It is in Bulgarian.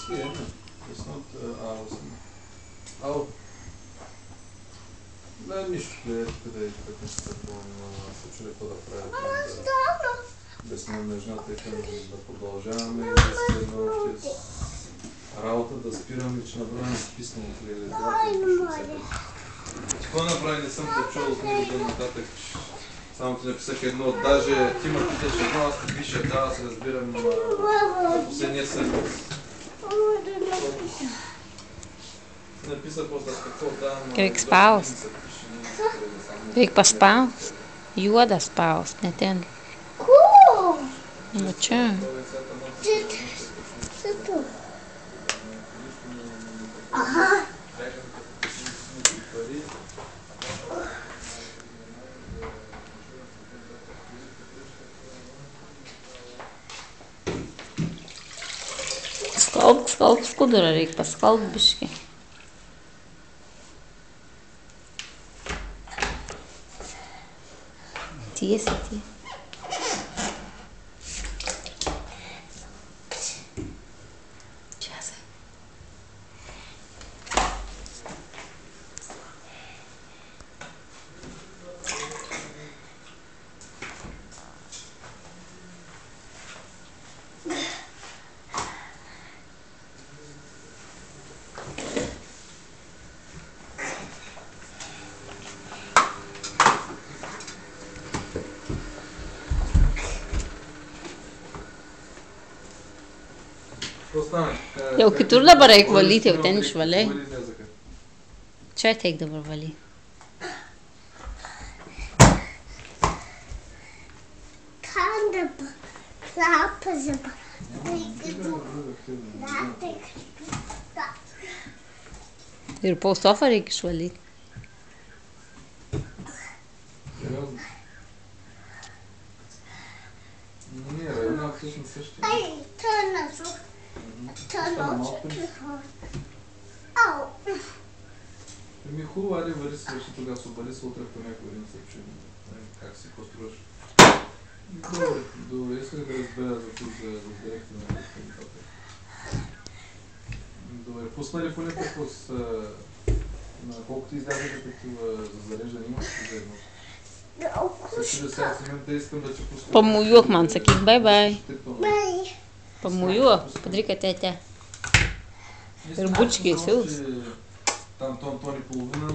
Не, нищо, къде и така не се се чули какво да правят. Обяснявам на жената и да продължаваме, да следва още работа, да спираме, че направим списнало от реализацията. Какво направи, не съм почувал от него до нататък. Само ти написах едно, даже ти ме питаш едно, аз ти пиша, да, се разбирам за последния седмиц. Написах после какво давам. Как спал? Как поспал? Йода спал, снетен. Ну че? Ага. Сколк скудора рекпа, сколк бишки. Тие са тие. Часа. Eu que tur da barek vali te uteni shvale. Çay tek da vali. Kanda zapazı. Ir po sofa reikia išvalyti. Ай, тънъцо. Ми хубаво, аде вали свърши тогава с обали се утре по някой ден се чуем. Как си построиш? Добре, исках да разбера за тук, за директно на комитата. Добре, пуснали фулята на колкото излязаха такива за зареждане имаш за едно? Също да сега в момента искам да ти пусна. Помоюх, мансаки, бай-бай. Бай. Помоюх, подрика тетя. Ръбучки, сус. Там тон и половина.